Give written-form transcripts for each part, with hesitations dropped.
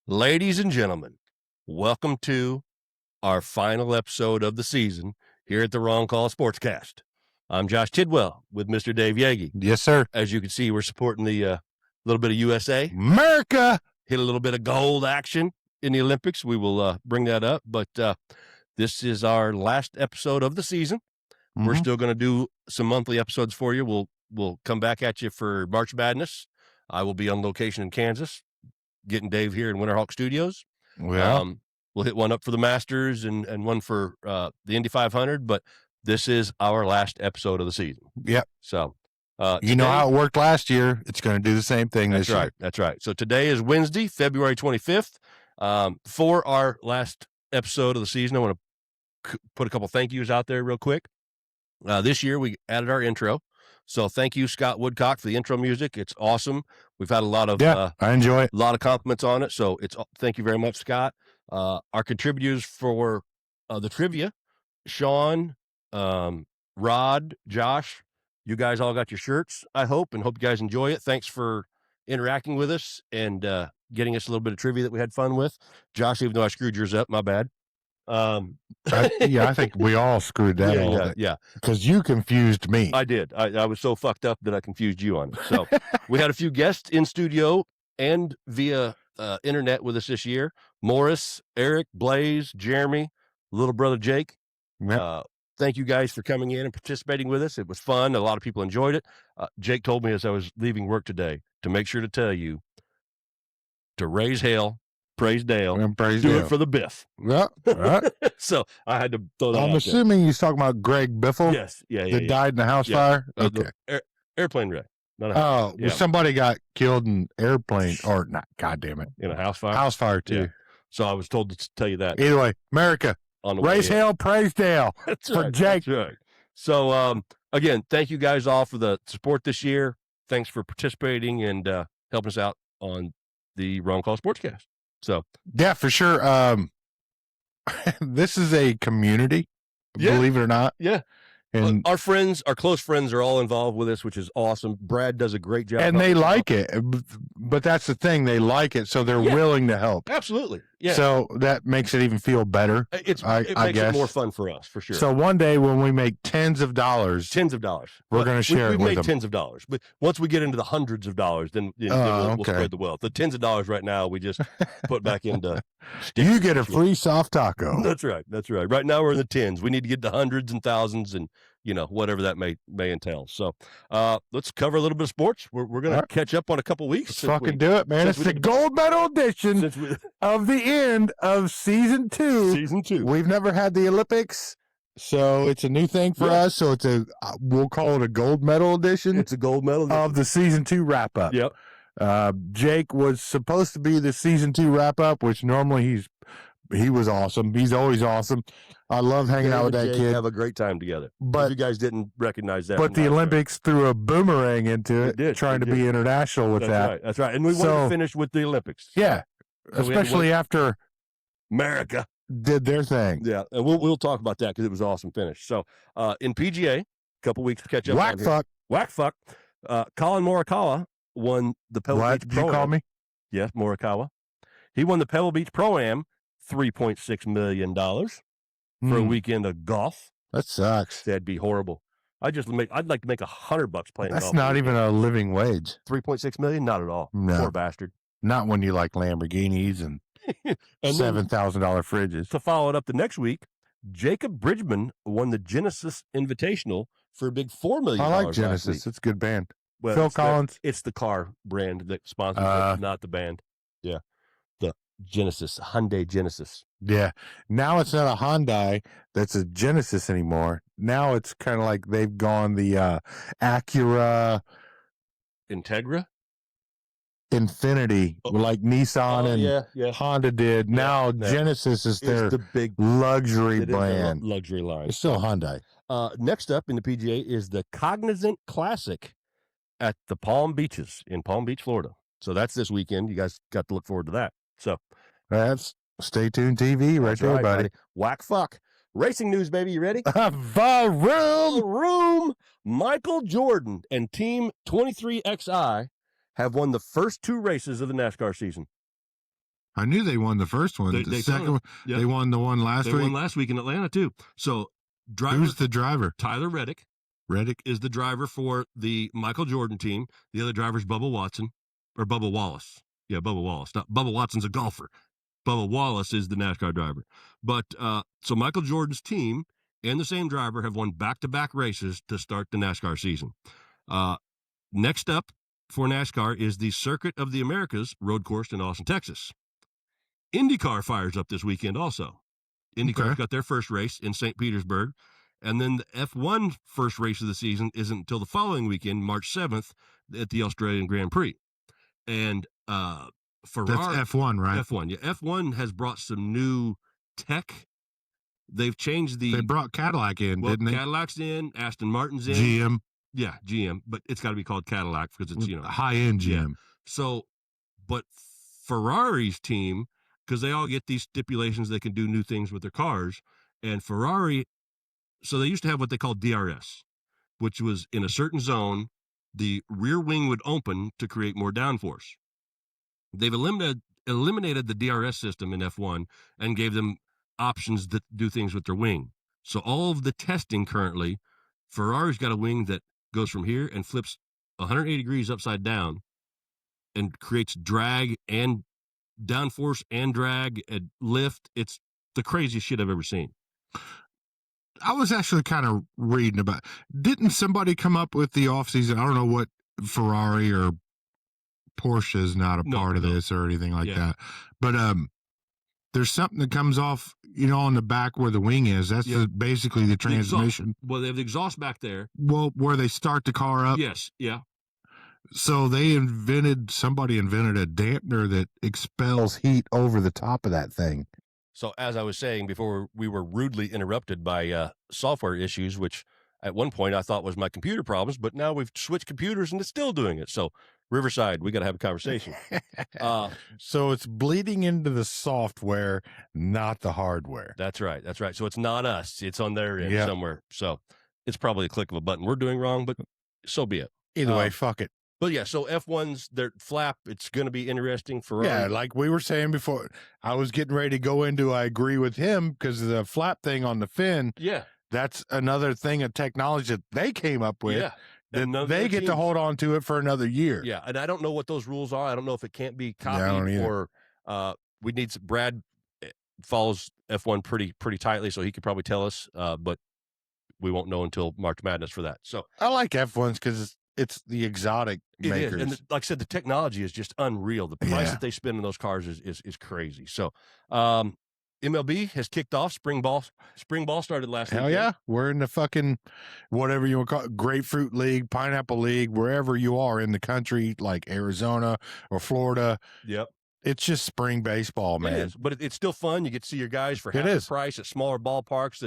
Ladies and gentlemen, welcome to our final episode of the season here at the Wrong Call Sportscast. I'm Josh Tidwell with Mr. Dave Yagi. Yes, sir. As you can see, we're supporting the little bit of USA. America! Hit a little bit of gold action in the Olympics. We will bring that up, but this is our last episode of the season. We're still going to do some monthly episodes for you. We'll come back at you for March Madness. I will be on location in Kansas, getting Dave here in Winterhawk Studios. Well, we'll hit one up for the Masters and one for the Indy 500, but this is our last episode of the season. Yep. So, you know how it worked last year. It's going to do the same thing this year. That's right. So today is Wednesday, February 25th. For our last episode of the season, I want to put a couple thank yous out there real quick. This year we added our intro. So thank you, Scott Woodcock, for the intro music. It's awesome. We've had a lot of I enjoy it. A lot of compliments on it. So thank you very much, Scott. Our contributors for the trivia, Sean, Rod, Josh, you guys all got your shirts, I hope you guys enjoy it. Thanks for interacting with us and getting us a little bit of trivia that we had fun with. Josh, even though I screwed yours up, my bad. I think we all screwed that up. Yeah. Because you confused me. I did. I was so fucked up that I confused you on it. So we had a few guests in studio and via internet with us this year. Morris, Eric, Blaze, Jeremy, little brother Jake. Yep. Thank you guys for coming in and participating with us. It was fun. A lot of people enjoyed it. Jake told me as I was leaving work today to make sure to tell you to raise hell, praise Dale, And praise do Dale. it for the Biff. Yeah, right. So I had to throw that I'm out assuming you're talking about Greg Biffle there. Yes. Yeah. that died in the house fire? The Okay. airplane wreck. Not a house. Oh, well, somebody got killed in airplane, or not, God damn it. In a house fire. House fire, too. Yeah. So I was told to tell you that. Either way, America, On the raise way in. hell, praise Dale. That's for right. Jake. That's right. So again, thank you guys all for the support this year. Thanks for participating and helping us out on the Wrong Call Sportscast. So Yeah, for sure. This is a community, believe it or not. Yeah. And our friends, our close friends are all involved with us, which is awesome. Brad does a great job. they like it. But that's the thing. They like it, so they're willing to help. Absolutely. Yeah. So that makes it even feel better. It I makes guess. it more fun for us, for sure. So one day when we make tens of dollars, we're going to share we've it with made them. tens of dollars, but once we get into the hundreds of dollars, then we'll okay. spread the wealth. The tens of dollars right now, we just put back into. You get a free soft taco. That's right. That's right. Right now we're in the tens. We need to get to hundreds and thousands and, whatever that may entail. So let's cover a little bit of sports. We're going to catch up on a couple weeks. Let's fucking do it, man. It's the gold medal edition of the end of season 2. Season 2. We've never had the Olympics, so it's a new thing for us. So it's we'll call it a gold medal edition. It's a gold medal of the season 2 wrap up. Yep. Jake was supposed to be the season 2 wrap up, which normally he was awesome. He's always awesome. I love hanging out with that kid. Have a great time together. But if you guys didn't recognize that, but the Olympics threw a boomerang into it, trying to be international with that. Right, that's right. And we wanted to finish with the Olympics. Yeah, so especially after America did their thing. Yeah, and we'll talk about that because it was an awesome finish. So in PGA, a couple weeks to catch up. Whack fuck. Colin Morikawa won the Pebble Beach Pro-Am. What did you call me? Yes, Morikawa. He won the Pebble Beach Pro-Am, $3.6 million for a weekend of golf. That sucks. That'd be horrible. I'd like to make $100 playing golf. That's not even a living wage. $3.6 million? Not at all. No. Poor bastard. Not when you like Lamborghinis and $7,000 fridges. To follow it up the next week, Jacob Bridgman won the Genesis Invitational for a big $4 million. I like Genesis. It's a good band. Well, Phil Collins. It's the car brand that sponsors it, not the band. Yeah. The Genesis, Hyundai Genesis. Yeah. Now it's not a Hyundai that's a Genesis anymore. Now it's kind of like they've gone the Acura. Integra? Infinity, like Nissan and Honda did. Now Genesis is their the big luxury brand. Luxury line. It's still Hyundai. Next up in the PGA is the Cognizant Classic at the Palm Beaches in Palm Beach, Florida. So that's this weekend. You guys got to look forward to that. So that's Stay Tuned TV right there, buddy. Whack fuck. Racing news, baby. You ready? The room. Michael Jordan and Team 23XI have won the first 2 races of the NASCAR season. I knew they won the first one. The Daytona. second one, Yep. they won the one last They week. won last week in Atlanta too. So Who's the driver? Tyler Reddick Reddick. is the driver for the Michael Jordan team. The other driver is Bubba Watson or Bubba Wallace. Yeah, Bubba Wallace. Not Bubba Watson's a golfer. Bubba Wallace is the NASCAR driver. But so Michael Jordan's team and the same driver have won back-to-back races to start the NASCAR season. Next up for NASCAR is the Circuit of the Americas road course in Austin, Texas. IndyCar fires up this weekend also. IndyCar's got their first race in St. Petersburg. And then the F1 first race of the season isn't until the following weekend, March 7th, at the Australian Grand Prix. And Ferrari. That's F1, right? F1. Yeah, F1 has brought some new tech. They've changed They brought Cadillac in, didn't they? Cadillac's in, Aston Martin's in. GM. Yeah, GM, but it's got to be called Cadillac because it's, high-end GM. Yeah. So, but Ferrari's team, because they all get these stipulations they can do new things with their cars, and Ferrari, so they used to have what they call DRS, which was in a certain zone, the rear wing would open to create more downforce. They've eliminated the DRS system in F1 and gave them options that do things with their wing. So all of the testing currently, Ferrari's got a wing that goes from here and flips 180 degrees upside down and creates drag and downforce and drag and lift. It's the craziest shit I've ever seen. I was actually kind of reading about, didn't somebody come up with the offseason? I don't know what Ferrari or Porsche is not a part of this or anything like that. But there's something that comes off, on the back where the wing is. That's basically the transmission. Well, they have the exhaust back there. Well, where they start the car up. Yes, yeah. So somebody invented a dampener that expels heat over the top of that thing. So as I was saying before, we were rudely interrupted by software issues, which at one point I thought was my computer problems, but now we've switched computers and it's still doing it. So Riverside, we got to have a conversation. So it's bleeding into the software, not the hardware. That's right. That's right. So it's not us. It's on their end somewhere. So it's probably a click of a button we're doing wrong, but so be it. Either way, fuck it. But yeah, so F1's their flap, it's going to be interesting for Yeah, like we were saying before, I was getting ready to go into I agree with him because the flap thing on the fin, that's another thing of technology that they came up with. Yeah. That they get to hold on to it for another year. Yeah, and I don't know what those rules are. I don't know if it can't be copied or we need some, Brad follows F1 pretty tightly, so he could probably tell us, but we won't know until March Madness for that. So I like F1s because it's the exotic makers. It is. And like I said, the technology is just unreal. The price that they spend on those cars is crazy. So MLB has kicked off. Spring ball started last week. Hell yeah. We're in the fucking whatever you want to call it, grapefruit league, pineapple league, wherever you are in the country, like Arizona or Florida. Yep. It's just spring baseball, man. It is, but it's still fun. You get to see your guys for half the price at smaller ballparks.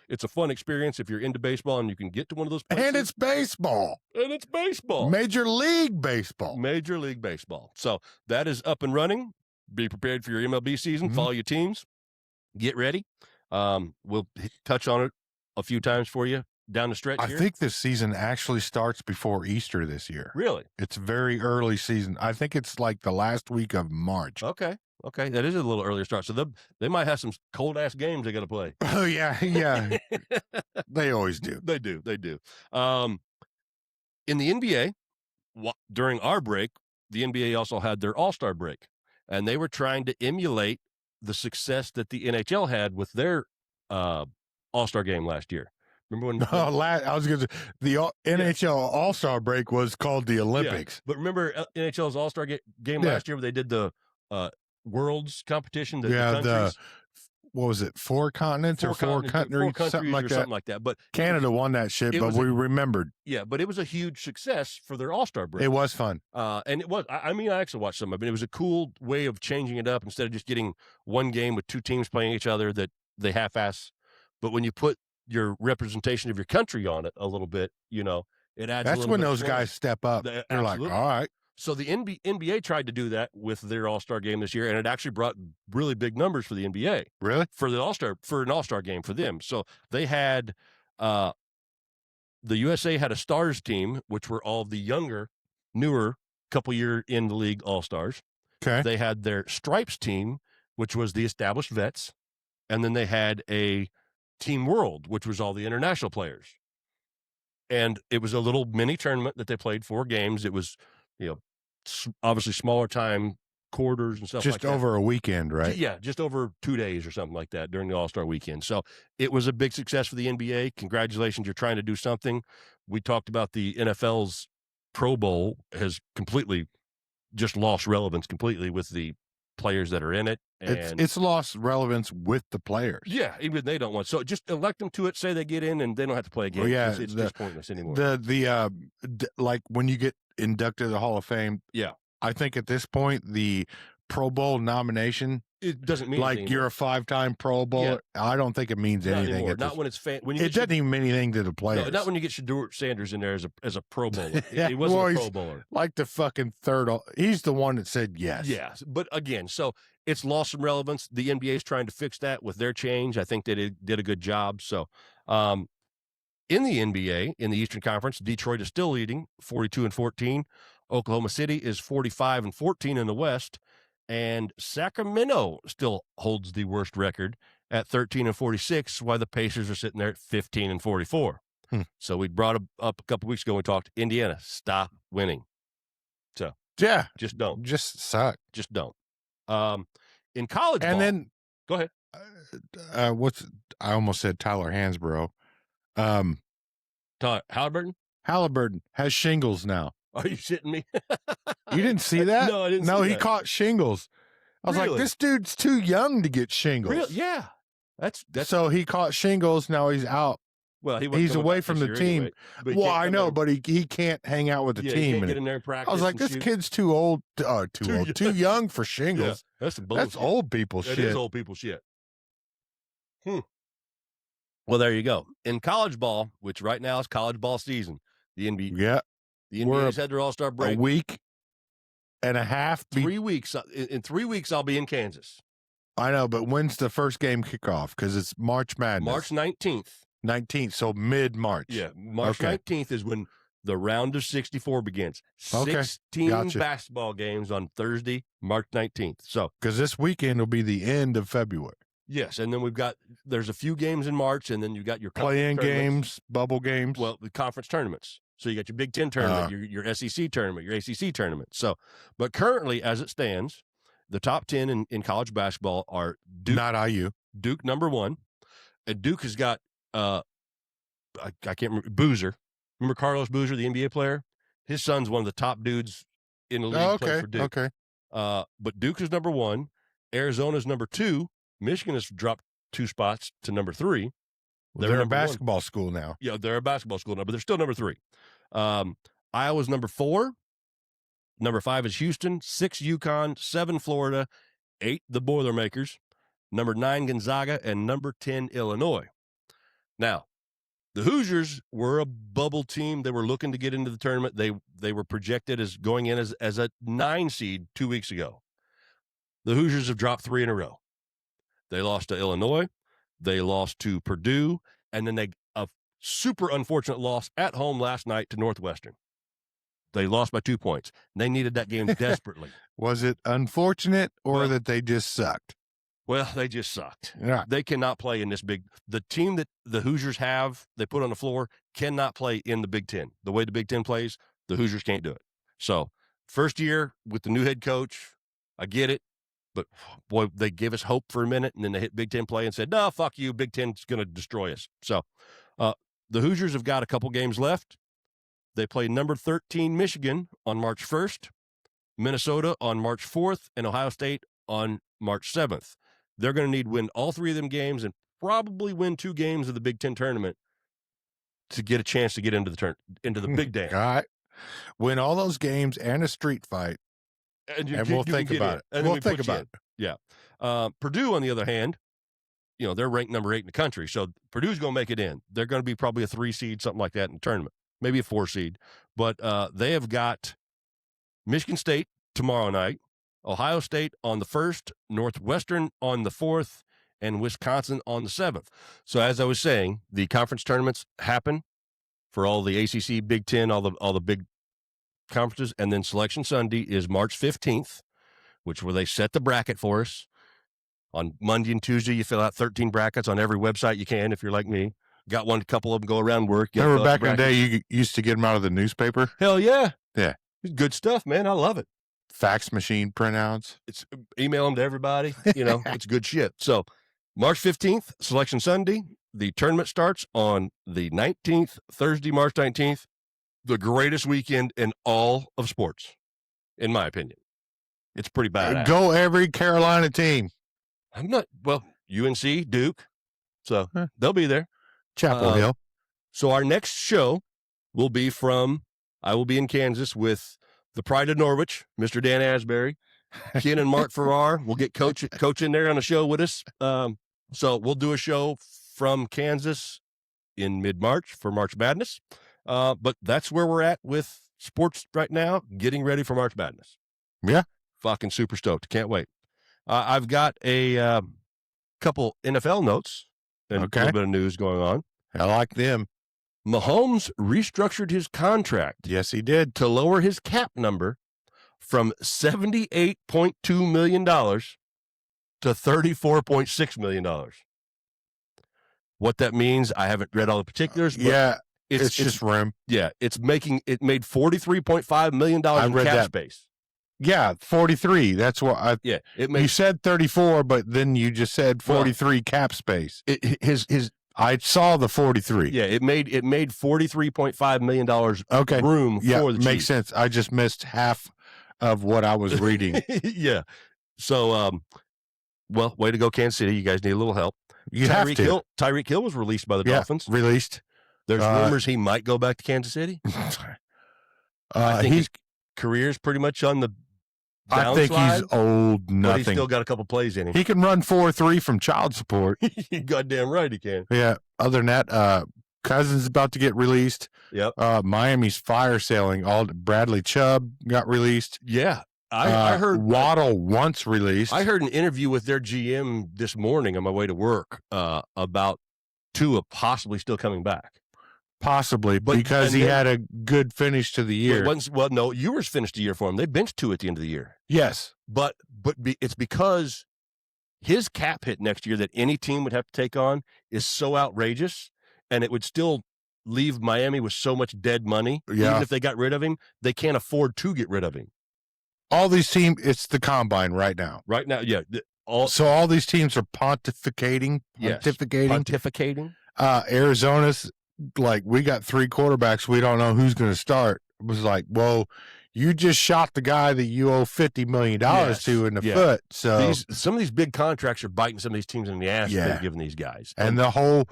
It's a fun experience if you're into baseball and you can get to one of those places. And it's baseball. Major League Baseball. Major League Baseball. So that is up and running. Be prepared for your MLB season. Mm-hmm. Follow your teams. Get ready. We'll touch on it a few times for you down the stretch here. I think this season actually starts before Easter this year. Really? It's very early season. I think it's like the last week of March. Okay. That is a little earlier start. So they might have some cold-ass games they got to play. Oh, yeah. They always do. They do. In the NBA, during our break, the NBA also had their All-Star break, and they were trying to emulate the success that the NHL had with their All-Star game last year. Remember when? I was going to. The NHL All-Star break was called the Olympics. Yeah. But remember NHL's All-Star game last year where they did the Worlds competition? What was it? Four continents or four countries, something like that. But Canada won that shit, but we remembered. Yeah, but it was a huge success for their All-Star break. It was fun. And it was. I actually watched some of it. It was a cool way of changing it up instead of just getting one game with two teams playing each other that they half-ass. But when you put your representation of your country on it a little bit, it adds. That's when those guys step up. They're like, all right. So the NBA tried to do that with their All-Star game this year, and it actually brought really big numbers for the NBA. Really? For an All-Star game for them. So they had the USA had a Stars team, which were all the younger, newer, couple year in the league All-Stars. Okay. They had their stripes team, which was the established vets, and then they had a Team World, which was all the international players. And it was a little mini tournament that they played 4 games. It was, obviously smaller time quarters and stuff like that. Just over a weekend, right? Yeah, just over 2 days or something like that during the All-Star weekend. So it was a big success for the NBA. Congratulations, you're trying to do something. We talked about the NFL's Pro Bowl has completely just lost relevance completely with the players that are in it. And it's lost relevance with the players. Yeah, even they don't want. So just elect them to it, say they get in, and they don't have to play a game. Well, yeah, it's just pointless anymore. Like when you get inducted to the Hall of Fame, yeah, I think at this point the Pro Bowl nomination, it doesn't mean like you're a 5-time Pro Bowler. Yeah. I don't think it means anything. Not when it's when it doesn't even mean anything to the players. No, not when you get Shedeur Sanders in there as a Pro Bowler. He wasn't a Pro Bowler. Like the fucking third. He's the one that said yes. Yeah, but again, so it's lost some relevance. The NBA is trying to fix that with their change. I think they did a good job. So, in the NBA, in the Eastern Conference, Detroit is still leading, 42-14. Oklahoma City is 45-14 in the West. And Sacramento still holds the worst record at 13-46, while the Pacers are sitting there at 15-44. So we brought up a couple weeks ago. We talked Indiana, stop winning. So yeah, just don't. Just suck. Just don't. In college ball, and then go ahead. I almost said Tyler Hansbrough. Halliburton. Halliburton has shingles now. Are you shitting me? You didn't see that? No, I didn't. No, he caught shingles. I was like, this dude's too young to get shingles. Really? Yeah, that's. So he caught shingles. Now he's out. Well, he's away from the team. Anyway, well, I know, but he can't hang out with the team. He can't get in there and practice. I was like, this kid's too old. Too young for shingles. Yeah, that's old people shit. It is old people shit. Well, there you go. In college ball, which right now is college ball season, the NBA. Yeah. The NBA's had their All-Star break. A week and a half. 3 weeks. In 3 weeks, I'll be in Kansas. I know, but when's the first game kickoff? Because it's March Madness. March 19th. 19th, so mid-March. Yeah, March 19th is when the round of 64 begins. 16 basketball games on Thursday, March 19th. So, because this weekend will be the end of February. Yes, and then there's a few games in March, and then you got your play-in games, bubble games. Well, the conference tournaments. So you got your Big Ten tournament, your SEC tournament, your ACC tournament. So, but currently, as it stands, the top 10 in college basketball are Duke. Not IU. Duke number 1. And Duke has got, I can't remember, Boozer. Remember Carlos Boozer, the NBA player? His son's one of the top dudes in the league. For Duke. Okay. But Duke is number 1. Arizona's number 2. Michigan has dropped 2 spots to number 3. They're a basketball school now. Yeah, they're a basketball school now, but they're still number 3. Iowa's number 4. Number 5 is Houston. 6, UConn. 7, Florida. 8, the Boilermakers. Number 9, Gonzaga. And number 10, Illinois. Now, the Hoosiers were a bubble team. They were looking to get into the tournament. They were projected as going in as a 9 seed 2 weeks ago. The Hoosiers have dropped 3 in a row. They lost to Illinois. They lost to Purdue. And then a super unfortunate loss at home last night to Northwestern. They lost by 2 points. They needed that game desperately. Was it unfortunate or that they just sucked? Well, they just sucked. Yeah. They cannot play in this the team that the Hoosiers they put on the floor cannot play in the Big Ten. The way the Big Ten plays, the Hoosiers can't do it. So, first year with the new head coach, I get it. But, boy, they gave us hope for a minute, and then they hit Big Ten play and said, no, fuck you, Big Ten's going to destroy us. So, the Hoosiers have got a couple games left. They play number 13 Michigan on March 1st, Minnesota on March 4th, and Ohio State on March 7th. They're going to need to win all 3 of them games and probably win 2 games of the Big Ten tournament to get a chance to get into the big dance. All right. Win all those games and a street fight. And we'll think about it. We'll think about it. Yeah. Purdue, on the other hand, they're ranked number 8 in the country. So Purdue's going to make it in. They're going to be probably a 3 seed, something like that in the tournament, maybe a 4 seed. But they have got Michigan State tomorrow night, Ohio State on the 1st, Northwestern on the 4th, and Wisconsin on the 7th. So as I was saying, the conference tournaments happen for all the ACC, Big Ten, all the big conferences, and then Selection Sunday is March 15th, where they set the bracket for us. On Monday and Tuesday, you fill out 13 brackets on every website you can if you're like me. Got one, couple of them go around work. Remember back in the day, you used to get them out of the newspaper? Hell yeah. Yeah. Good stuff, man. I love it. Fax machine printouts. It's email them to everybody. It's good shit. So March 15th, Selection Sunday. The tournament starts on the 19th, Thursday, March 19th. The greatest weekend in all of sports, in my opinion. It's pretty badass. Go every Carolina team. UNC, Duke. So they'll be there. Chapel Hill. So our next show will be I will be in Kansas with the Pride of Norwich, Mr. Dan Asbury, Ken and Mark Farrar. We'll get Coach in there on the show with us. So we'll do a show from Kansas in mid-March for March Madness. But that's where we're at with sports right now, getting ready for March Madness. Yeah. Fucking super stoked. Can't wait. I've got a couple NFL notes and a little bit of news going on. I like them. Mahomes restructured his contract. Yes, he did. To lower his cap number from $78.2 million to $34.6 million. What that means, I haven't read all the particulars. But it's just room. Yeah, it made $43.5 million in cap space. Yeah, 43. That's what you said 34, but then you just said 43 cap space. I saw the 43. Yeah, it made $43.5 million room for the Chiefs. Makes sense. I just missed half of what I was reading. Yeah. So, way to go, Kansas City. You guys need a little help. Tyreek Hill was released by the Dolphins. Released. There's rumors he might go back to Kansas City. I think his career's pretty much on the downslide. I think he's old. Nothing. But he's still got a couple plays in him. He can run 4.3 from child support. Goddamn right he can. Yeah. Other than that, Cousins about to get released. Yep. Miami's fire sailing. Bradley Chubb got released. Yeah. I heard Waddle once released. I heard an interview with their GM this morning on my way to work about Tua possibly still coming back. Possibly, because he had a good finish to the year. No, Ewers finished the year for him. They benched Tua at the end of the year. Yes. But it's because his cap hit next year that any team would have to take on is so outrageous, and it would still leave Miami with so much dead money. Yeah. Even if they got rid of him, they can't afford to get rid of him. All these teams, it's the combine right now. Right now, yeah. So all these teams are pontificating. Arizona's like, we got 3 quarterbacks. We don't know who's going to start. It was like, well, you just shot the guy that you owe $50 million to in the foot. So some of these big contracts are biting some of these teams in the ass that they're giving these guys. And the whole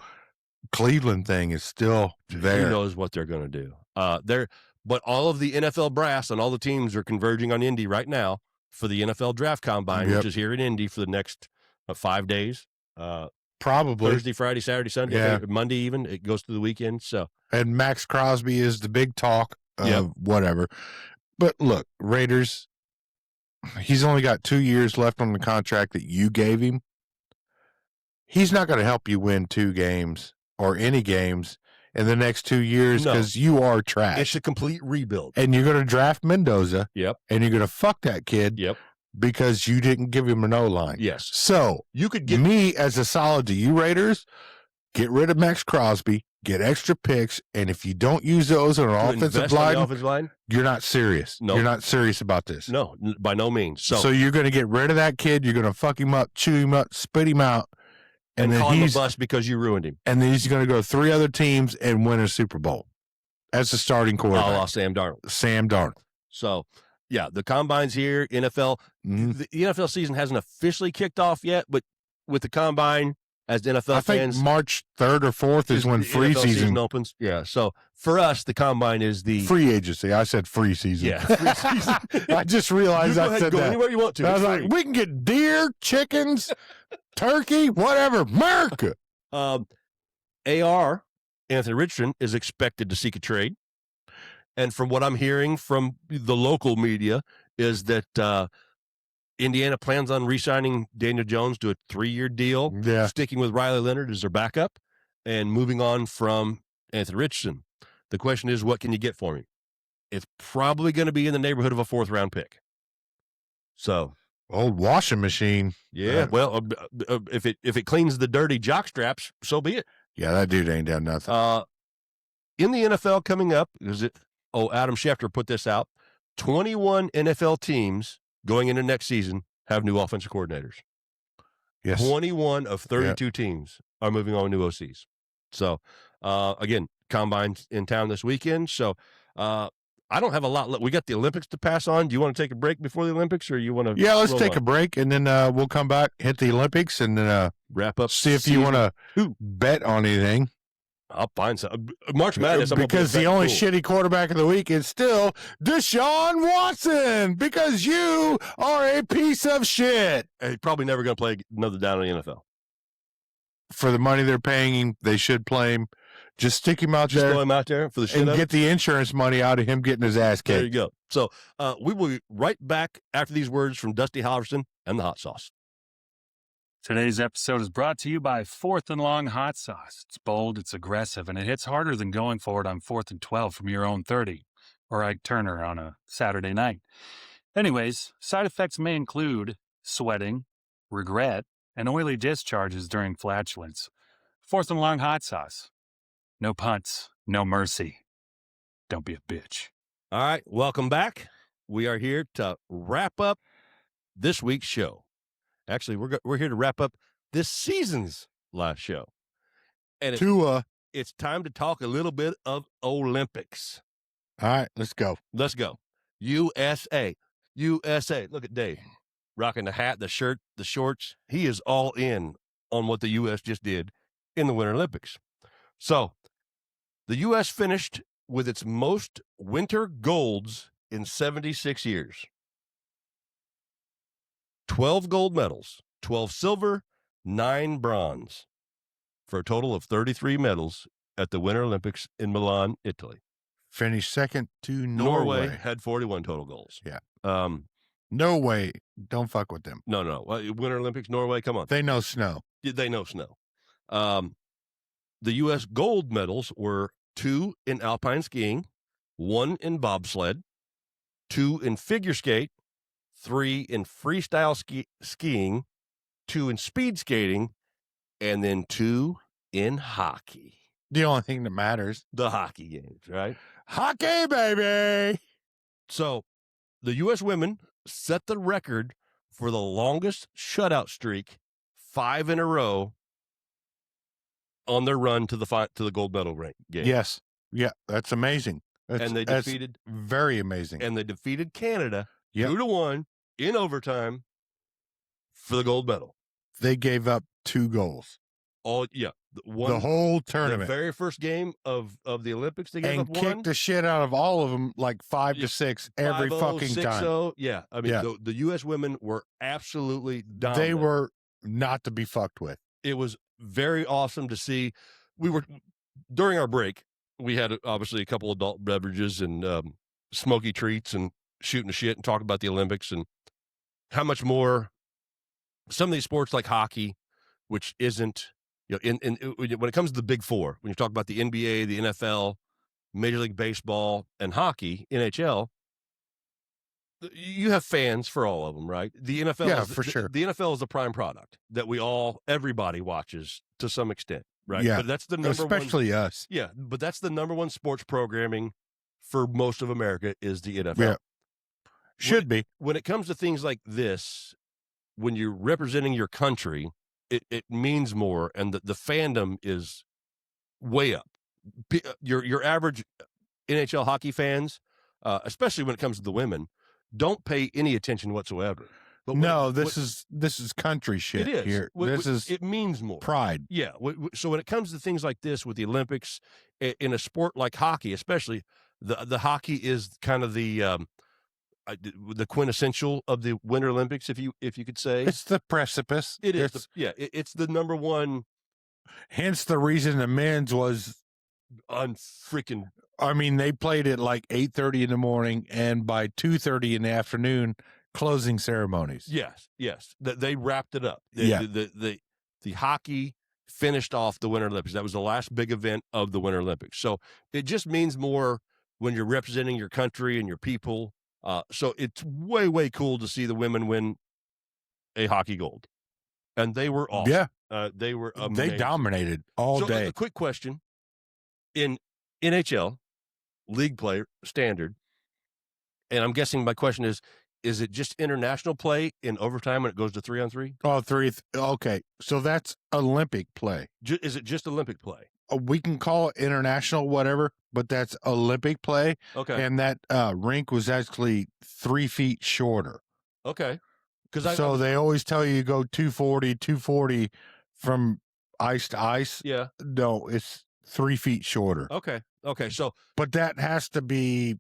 Cleveland thing is still there. Who knows what they're going to do? But all of the NFL brass and all the teams are converging on Indy right now for the NFL Draft Combine, which is here in Indy for the next 5 days. Probably Thursday, Friday, Saturday, Sunday, Monday even. It goes through the weekend. So, and Max Crosby is the big talk of whatever. But look, Raiders, he's only got 2 years left on the contract that you gave him. He's not going to help you win 2 games or any games in the next 2 years because you are trash. It's a complete rebuild. And you're going to draft Mendoza. Yep. And you're going to fuck that kid. Yep. Because you didn't give him an O-line. Yes. So you could get me as a solid to you Raiders, get rid of Max Crosby, get extra picks, and if you don't use those on an offensive line, you're not serious. No. You're not serious about this. No, by no means. So you're going to get rid of that kid, you're going to fuck him up, chew him up, spit him out, and then call him a bust because you ruined him. And then he's going to go 3 other teams and win a Super Bowl as the starting quarterback. Sam Darnold. Sam Darnold. So, yeah, the Combine's here, NFL. The NFL season hasn't officially kicked off yet, but with the Combine, as the NFL fans, think March 3rd or 4th is when free season opens. Yeah, so for us, the Combine is the free agency. I said free season. Yeah, free season. I just realized I said go that. anywhere you want to. I was like, we can get deer, chickens, turkey, whatever. America. AR, Anthony Richardson, is expected to seek a trade. And from what I'm hearing from the local media is that Indiana plans on re-signing Daniel Jones to a 3-year deal, sticking with Riley Leonard as their backup, and moving on from Anthony Richardson. The question is, what can you get for me? It's probably going to be in the neighborhood of a 4th-round pick. So Old washing machine. Yeah, well, if it cleans the dirty jock straps, so be it. Yeah, that dude ain't done nothing. In the NFL coming up, Adam Schefter put this out. 21 NFL teams going into next season have new offensive coordinators. Yes. 21 of 32 teams are moving on to new OCs. So, again, Combine's in town this weekend. So, I don't have a lot. We got the Olympics to pass on. Do you want to take a break before the Olympics, or you want to? Yeah, let's take a break, and then we'll come back, hit the Olympics, and then wrap up. See if you want to bet on anything. I'll find some. March Madness. Because the only shitty quarterback of the week is still Deshaun Watson, because you are a piece of shit. He's probably never going to play another down in the NFL. For the money they're paying him, they should play him. Just stick him out there. Just throw him out there for the shit and get the insurance money out of him getting his ass kicked. There you go. So we will be right back after these words from Dusty Halverson and the hot sauce. Today's episode is brought to you by 4th and Long Hot Sauce. It's bold, it's aggressive, and it hits harder than going for it on 4th and 12 from your own 30, or Ike Turner on a Saturday night. Anyways, side effects may include sweating, regret, and oily discharges during flatulence. 4th and Long Hot Sauce. No punts, no mercy. Don't be a bitch. All right, welcome back. We are here to wrap up this week's show. Actually, we're here to wrap up this season's last show. And it's time to talk a little bit of Olympics. All right, let's go. Let's go. USA. USA. Look at Dave rocking the hat, the shirt, the shorts. He is all in on what the U.S. just did in the Winter Olympics. So the U.S. finished with its most winter golds in 76 years. 12 gold medals, 12 silver, 9 bronze, for a total of 33 medals at the Winter Olympics in Milan, Italy. Finished second to Norway had 41 total goals. Yeah. No way. Don't fuck with them. No. Winter Olympics, Norway, come on. They know snow. They know snow. The U.S. gold medals were 2 in alpine skiing, 1 in bobsled, 2 in figure skate, 3 in freestyle skiing, 2 in speed skating, and then 2 in hockey. The only thing that matters. The hockey games, right? Hockey, baby! So the U.S. women set the record for the longest shutout streak, 5 in a row, on their run to the gold medal game. Yes. Yeah, that's amazing. That's very amazing. And they defeated Canada 2-1 in overtime for the gold medal. They gave up 2 goals. The whole tournament. The very first game of the Olympics, they gave up 1. Kicked the shit out of all of them, like 5-6 every fucking 6-0. time. Yeah, I mean, the U.S. women were absolutely dominant. They were not to be fucked with. It was very awesome to see. During our break, we had obviously a couple adult beverages and smoky treats and shooting the shit and talking about the Olympics and how much more some of these sports like hockey, which isn't, when it comes to the big four, when you talk about the NBA, the NFL, Major League Baseball, and hockey, NHL, you have fans for all of them, right? The NFL, for sure. The NFL is the prime product that everybody watches to some extent, right? Yeah, but that's the number especially one, us. Yeah, but that's the number one sports programming for most of America is the NFL. Yeah. Should be. When it comes to things like this, when you're representing your country, it means more, and the fandom is way up. Your average NHL hockey fans, especially when it comes to the women, don't pay any attention whatsoever. But this is country shit. It is. Here. It means more pride. Yeah. So when it comes to things like this with the Olympics, in a sport like hockey, especially the hockey is kind of the quintessential of the Winter Olympics, if you could say. It's the precipice. It is. It's the number one. Hence the reason the men's was unfreaking. I mean, they played at like 8:30 in the morning, and by 2:30 in the afternoon, closing ceremonies. Yes. They wrapped it up. The hockey finished off the Winter Olympics. That was the last big event of the Winter Olympics. So it just means more when you're representing your country and your people. So it's way, way cool to see the women win a hockey gold, and they were awesome. Yeah, They were they amazing. dominated all So, day. a quick question: in NHL league play standard, and I'm guessing my question is it just international play in overtime when it goes to 3-on-3? Oh, okay, so that's Olympic play. Is it just Olympic play? We can call it international, whatever, but that's Olympic play. Okay. And that rink was actually 3 feet shorter. Okay. So they always tell you go 240 from ice to ice. Yeah. No, it's 3 feet shorter. Okay. Okay. So, But that has to be,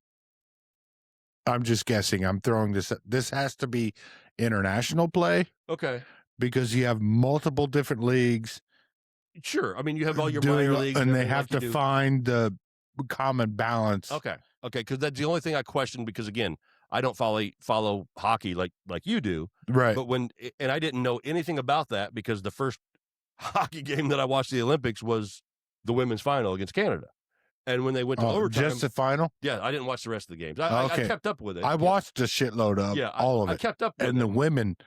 I'm just guessing. I'm throwing this has to be international play okay. because you have multiple different leagues. Sure. I mean, you have all your doing- minor leagues, and they everything have like to you do. find the common balance. Okay. Okay. Because that's the only thing I question. Because again, I don't follow hockey like you do. Right. But and I didn't know anything about that because the first hockey game that I watched the Olympics was the women's final against Canada. And when they went to overtime, just the final? yeah, I didn't watch the rest of the games. I Okay. kept up with it. I watched a shitload of all of I it. kept up with And it. the women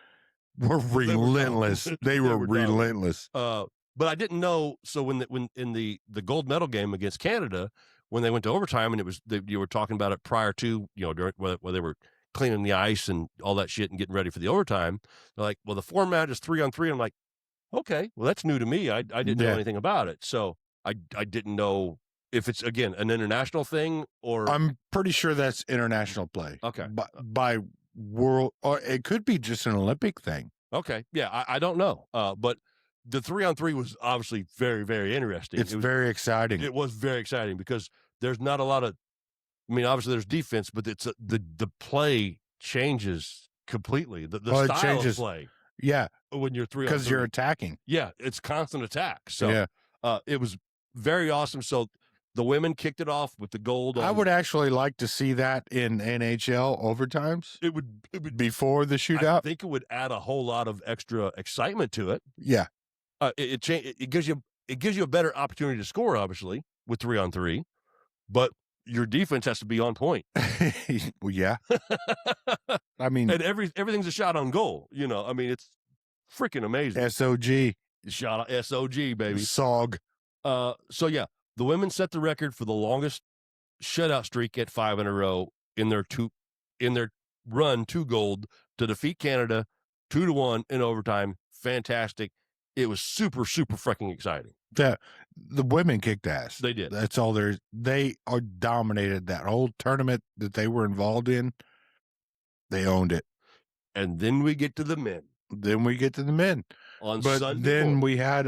were relentless. They were were dumb. relentless. But I didn't know. So when in the gold medal game against Canada, when they went to overtime, and it was you were talking about it prior to during where they were cleaning the ice and all that shit and getting ready for the overtime. They're like, well, the format is 3-on-3. I'm like, okay, well that's new to me. I didn't know anything about it, so I didn't know if it's again an international thing or I'm pretty sure that's international play. Okay. By world, or it could be just an Olympic thing. Okay, yeah, I don't know. But the 3-on-3 was obviously very, very interesting. It's very exciting. It was very exciting because there's not a lot of. I mean, obviously there's defense, but it's the play changes completely. The style changes. of play. Yeah, When you're 3-on-3, because you're attacking. yeah, it's constant attack. So yeah, it was very awesome. So the women kicked it off with the gold. I would actually like to see that in NHL overtimes. It would before the I shootout. think it would add a whole lot of extra excitement to it. Yeah, It gives you a better opportunity to score, obviously, with 3-on-3, but your defense has to be on point. well, yeah. I mean, And everything's a shot on goal. I mean, it's freaking amazing. SOG, Shot on SOG, baby. SOG. So yeah, the women set the record for the longest shutout streak at 5 in a row in their run to gold to defeat Canada 2-1 in overtime. Fantastic. It was super, super freaking exciting. The women kicked ass. They did. That's all there is. They are dominated that whole tournament that they were involved in. They owned it. And then we get to the men. Then we get to the men. On But Sunday then morning. we had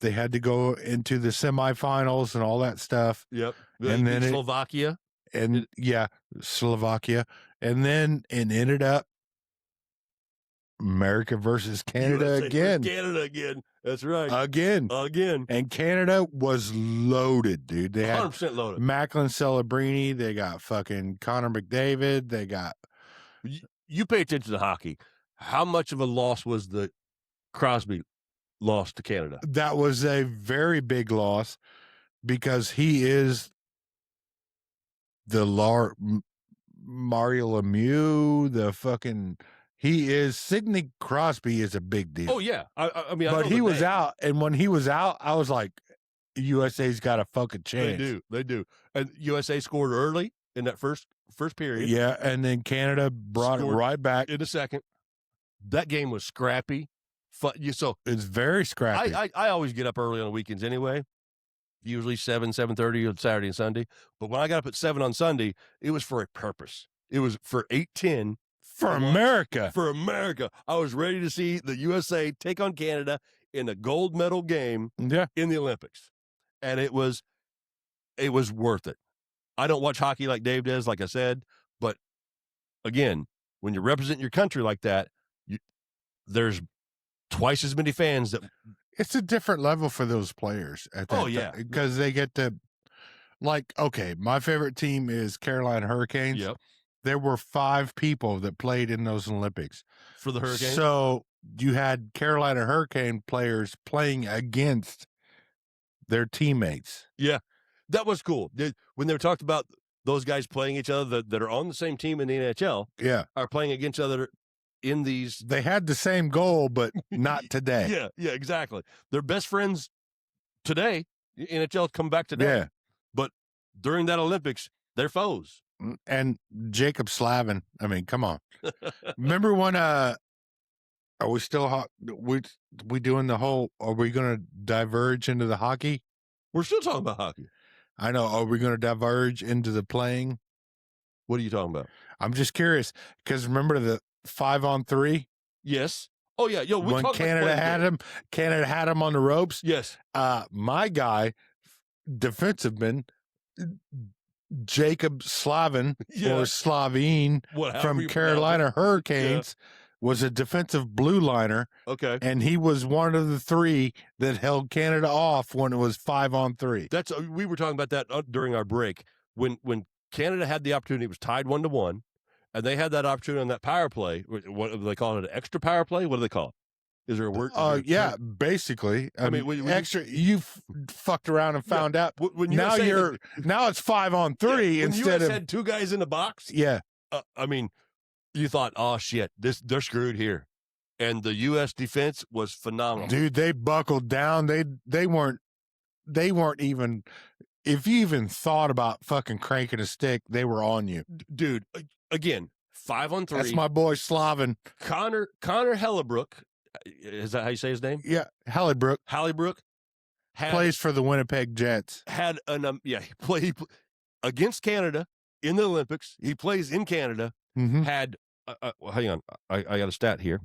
they had to go into the semifinals and all that stuff. Yep. And then Slovakia. And Slovakia. And then it ended up America versus Canada USA again. versus Canada again. That's right. Again. Again. And Canada was loaded, dude. They had 100% loaded. Macklin Celebrini. They got fucking Connor McDavid. They got You pay attention to hockey. How much of a loss was the Crosby loss to Canada? that was a very big loss because he is the Mario Lemieux, the fucking Sidney Crosby is a big deal. Oh yeah, I mean, I but know he the was name. out, and when he was out, I was like, USA's got a fucking chance. They do, and USA scored early in that first period. Yeah, and then Canada brought Scored it right back. in a second. That game was scrappy. So It's very scrappy. I always get up early on the weekends anyway. Usually 7:30 on Saturday and Sunday. But when I got up at 7 on Sunday, it was for a purpose. It was for 8:10 for America. For America, I was ready to see the USA take on Canada in a gold medal game Yeah. in the Olympics, and it was worth it. I don't watch hockey like Dave does, like I said, but again, when you represent your country like that, there's twice as many fans that. It's a different level for those players at that. Oh, yeah. Because they get to, like, okay, my favorite team is Carolina Hurricanes. Yep. There were 5 people that played in those Olympics. For the Hurricanes? So you had Carolina Hurricane players playing against their teammates. Yeah, that was cool. When they talked about those guys playing each other that are on the same team in the NHL Yeah. are playing against each other in these. They had the same goal, but not today. Yeah, exactly. They're best friends today. NHL come back today. Yeah. But during that Olympics, they're foes. And Jacob Slavin. I mean, come on. Remember when are we still we doing the whole, are we going to diverge into the hockey? We're still talking about hockey. I know. Are we going to diverge into the playing? What are you talking about? I'm just curious because remember the 5-on-3? Yes. Oh yeah. Yo, when Canada had him on the ropes. Yes. My guy, defensiveman, Jacob Slavin or Slavine from Carolina Hurricanes was a defensive blue liner. Okay. And he was one of the 3 that held Canada off when it was 5-on-3. That's we were talking about that during our break when Canada had the opportunity. It was tied 1-1, and they had that opportunity on that power play. What do they call it? An extra power play? What do they call it? Is there a word? Yeah, basically. I mean, extra. You fucked around and found out. When now it's 5-on-3 instead of had 2 guys in the box. Yeah. I mean, you thought, oh shit, they're screwed here, and the U.S. defense was phenomenal. Dude, they buckled down. They weren't even. If you even thought about fucking cranking a stick, they were on you, dude. Again, 5-on-3. That's my boy Slavin. Connor Hellebuyck. Is that how you say his name? Yeah, Hellebuyck plays for the Winnipeg Jets. Had he played against Canada in the Olympics. He plays in Canada. Mm-hmm. Had hang on, I got a stat here.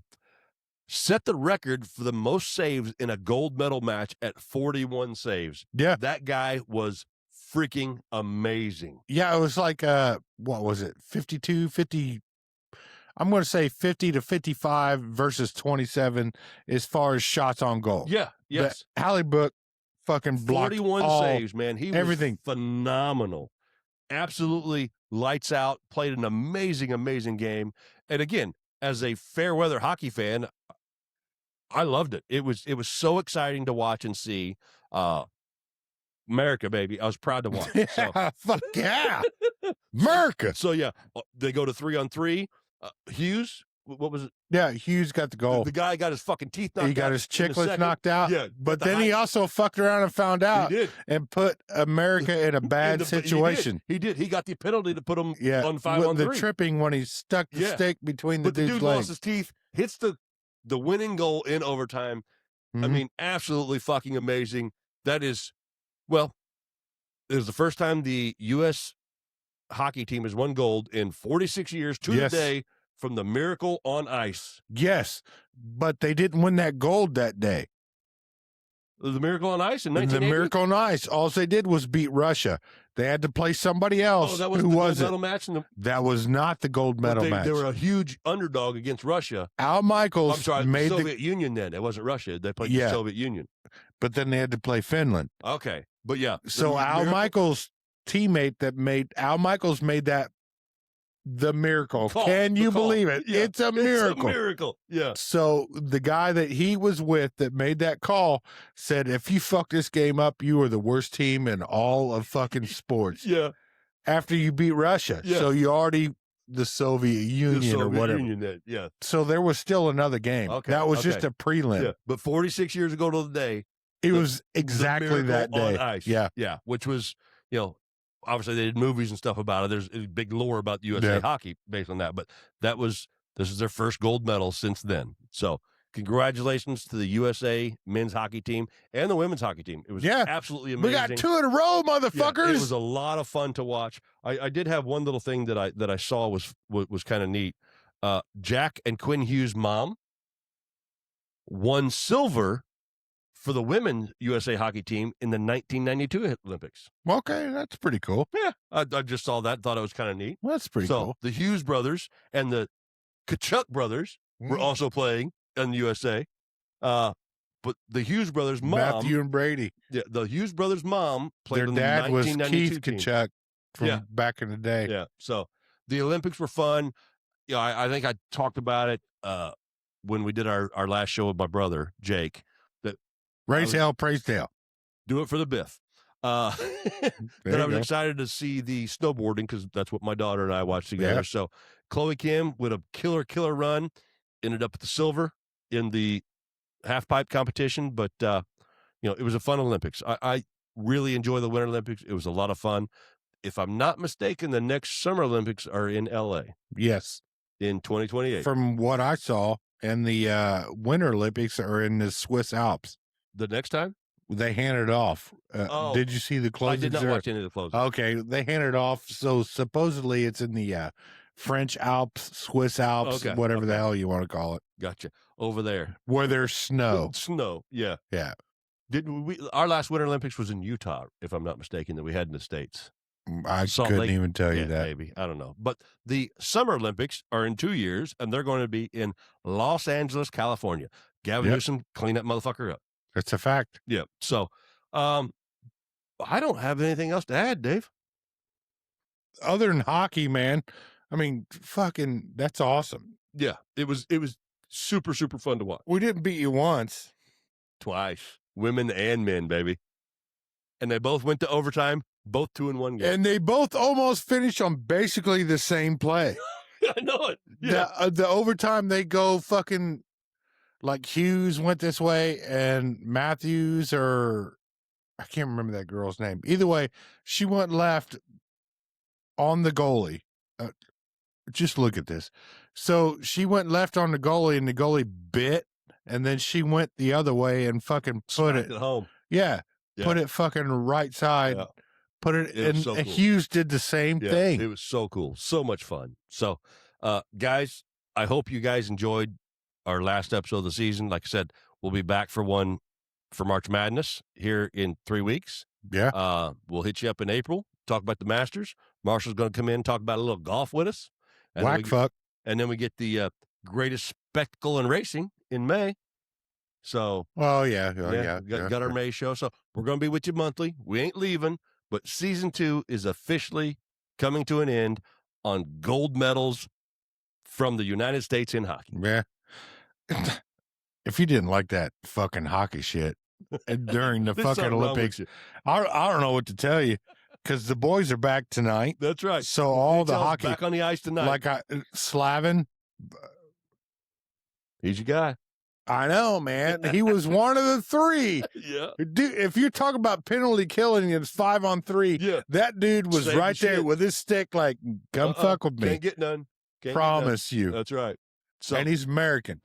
Set the record for the most saves in a gold medal match at 41 saves. Yeah, that guy was freaking amazing. Yeah, it was like what was it? 50. I'm going to say 50 to 55 versus 27 as far as shots on goal. Yeah, yes. But Hellebuyck fucking blocked 41 saves, man. He everything. Was phenomenal. Absolutely lights out. Played an amazing, amazing game. And again, as a fair weather hockey fan, I loved it. It was so exciting to watch and see. America, baby. I was proud to watch. So. Fuck yeah. America. So yeah, they go to 3-on-3. Hughes, what was it? Yeah, Hughes got the goal. The guy got his fucking teeth knocked out. He got his chiclets knocked out. Yeah. But then he also fucked around and found out. He did. And put America in a bad situation. He did. He got the penalty to put him on 5-on-3. The tripping when he stuck the stick between the dude's legs. Lost his teeth, hits the winning goal in overtime. Mm-hmm. I mean, absolutely fucking amazing. That is, well, it was the first time the U.S. hockey team has won gold in 46 years to the day from the Miracle on Ice. Yes, but they didn't win that gold that day. The Miracle on Ice in 1980? The Miracle on Ice. All they did was beat Russia. They had to play somebody else. Oh, that was Who the was gold medal match? That was not the gold medal match. They were a huge underdog against Russia. Al Michaels made the Soviet Union then. It wasn't Russia. They played the Soviet Union. But then they had to play Finland. Okay. But yeah. So Al Michaels' teammate Al Michaels made that the miracle. Can you believe it? Yeah. It's a miracle. It's a miracle. Yeah. So the guy that he was with that made that call said, if you fuck this game up, you are the worst team in all of fucking sports. Yeah. After you beat Russia. Yeah. So you already the Soviet Union or whatever. Yeah. So there was still another game. Okay. That was just a prelim. Yeah. But 46 years ago to the day. It was exactly that day. On ice. Yeah. Yeah. Which was, obviously they did movies and stuff about it. There's a big lore about USA hockey based on that. But this is their first gold medal since then. So congratulations to the USA men's hockey team and the women's hockey team. It was absolutely amazing. We got 2 in a row, motherfuckers. Yeah, it was a lot of fun to watch. I did have one little thing that I saw was kind of neat. Jack and Quinn Hughes' mom won silver for the women's USA hockey team in the 1992 Olympics. Okay, that's pretty cool. Yeah, I just saw that, thought it was kind of neat. Well, that's pretty cool. The Hughes brothers and the Tkachuk brothers were also playing in the USA. But the Hughes brothers' mom... Matthew and Brady. Yeah, the Hughes brothers' mom played in the 1992 team. Their dad was Keith Tkachuk from back in the day. Yeah, so the Olympics were fun. I think I talked about it when we did our last show with my brother, Jake. Raise hell, praise Dale. Do it for the Biff. But I was excited to see the snowboarding because that's what my daughter and I watched together. Yeah. So Chloe Kim with a killer run. ended up with the silver in the half pipe competition, but it was a fun Olympics. I really enjoy the Winter Olympics. It was a lot of fun. If I'm not mistaken, the next Summer Olympics are in LA Yes. in 2028. From what I saw, and the Winter Olympics are in the Swiss Alps. The next time? They handed off. Did you see the closings? I did not watch any of the closings. Okay, they handed off. So supposedly it's in the French Alps, Swiss Alps, whatever the hell you want to call it. Gotcha. Over there. Where there's snow. Snow, yeah. Yeah. Our last Winter Olympics was in Utah, if I'm not mistaken, that we had in the States. I couldn't even tell you that. Maybe. I don't know. But the Summer Olympics are in 2 years, and they're going to be in Los Angeles, California. Gavin Newsom, clean that motherfucker up. That's a fact. Yeah. So, I don't have anything else to add, Dave. Other than hockey, man. I mean, fucking, that's awesome. Yeah. It was super, super fun to watch. We didn't beat you once. Twice. Women and men, baby. And they both went to overtime, both 2-1 games. And they both almost finished on basically the same play. I know it. Yeah. The overtime, they go fucking, like Hughes went this way and Matthews, or I can't remember that girl's name. Either way, she went left on the goalie. Just look at this. So she went left on the goalie and the goalie bit, and then she went the other way and fucking put it home. Yeah. Put it fucking right side. Yeah. Put it, and so cool. Hughes did the same thing. It was so cool. So much fun. So, guys, I hope you guys enjoyed our last episode of the season. Like I said, we'll be back for one for March Madness here in 3 weeks. Yeah. We'll hit you up in April, talk about the Masters. Marshall's going to come in and talk about a little golf with us. And fuck. And then we get the greatest spectacle in racing in May. So, got our May show. So we're going to be with you monthly. We ain't leaving, but season 2 is officially coming to an end on gold medals from the United States in hockey. Yeah. If you didn't like that fucking hockey shit during the fucking Olympics, I don't know what to tell you, because the boys are back tonight. That's right. So all the hockey back on the ice tonight. Like Slavin, he's your guy. I know, man. He was one of the 3. Yeah. Dude, if you're talking about penalty killing and it's 5-on-3, that dude was right there with his stick, like, come fuck with me. Can't get none. Promise you. That's right. So, and he's American.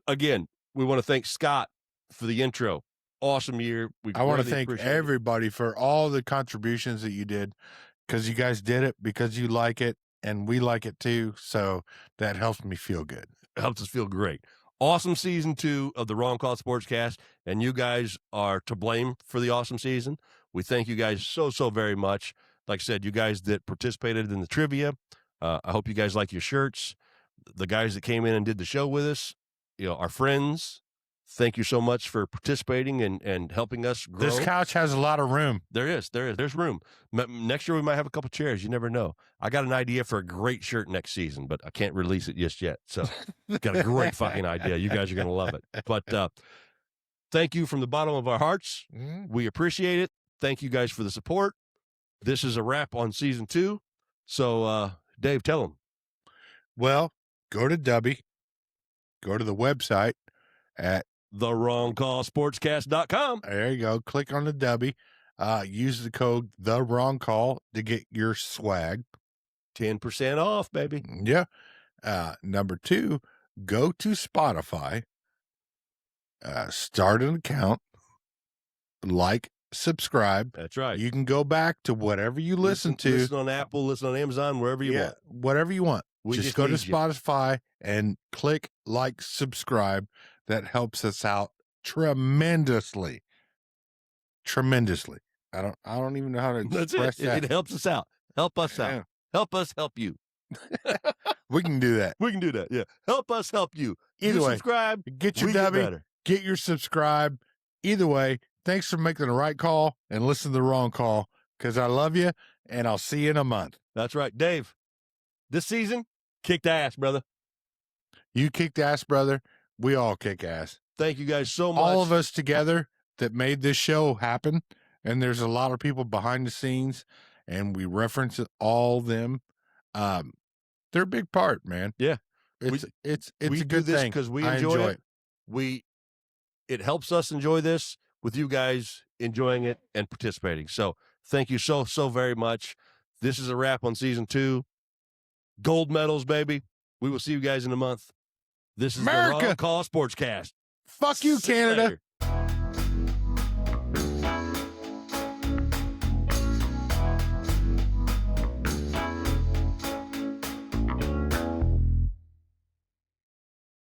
Again, we want to thank Scott for the intro. Awesome year. I want to thank everybody for all the contributions that you did, because you guys did it because you like it, and we like it too. So that helps me feel good. Helps us feel great. Awesome season 2 of the Wrong Call Sportscast, and you guys are to blame for the awesome season. We thank you guys so very much. Like I said, you guys that participated in the trivia, I hope you guys like your shirts. The guys that came in and did the show with us, our friends, thank you so much for participating and helping us grow. This couch has a lot of room. There's room. Next year we might have a couple chairs. You never know. I got an idea for a great shirt next season, but I can't release it just yet. So got a great fucking idea. You guys are going to love it. But thank you from the bottom of our hearts. We appreciate it. Thank you guys for the support. This is a wrap on season 2. So Dave, tell them. Well, go to Dubby. Go to the website at TheWrongCallSportscast.com. There you go. Click on the Dubby. Use the code TheWrongCall to get your swag. 10% off, baby. Yeah. Number 2, go to Spotify. Start an account. Like, subscribe. That's right. You can go back to whatever you listen to. Listen on Apple, listen on Amazon, wherever you want. Whatever you want. Just go to Spotify and click like, subscribe. That helps us out tremendously. Tremendously. I don't even know how to express that. It helps us out. Help us out. Help us help you. We can do that. We can do that. Yeah. Help us help you. Either way, subscribe. Get your Dubby. Get your subscribe. Either way, thanks for making the right call and listen to the wrong call, because I love you, and I'll see you in a month. That's right. Dave, this season, kicked ass, brother. You kicked ass, brother. We all kick ass. Thank you guys so much. All of us together that made this show happen. And there's a lot of people behind the scenes, and we reference all them. They're a big part, man. Yeah. It's we a do good this thing because we I enjoy it. It helps us enjoy this with you guys enjoying it and participating. So thank you so very much. This is a wrap on season 2. Gold medals, baby. We will see you guys in a month. This is America. the Wrong Call Sportscast. Fuck you, See you Canada. later.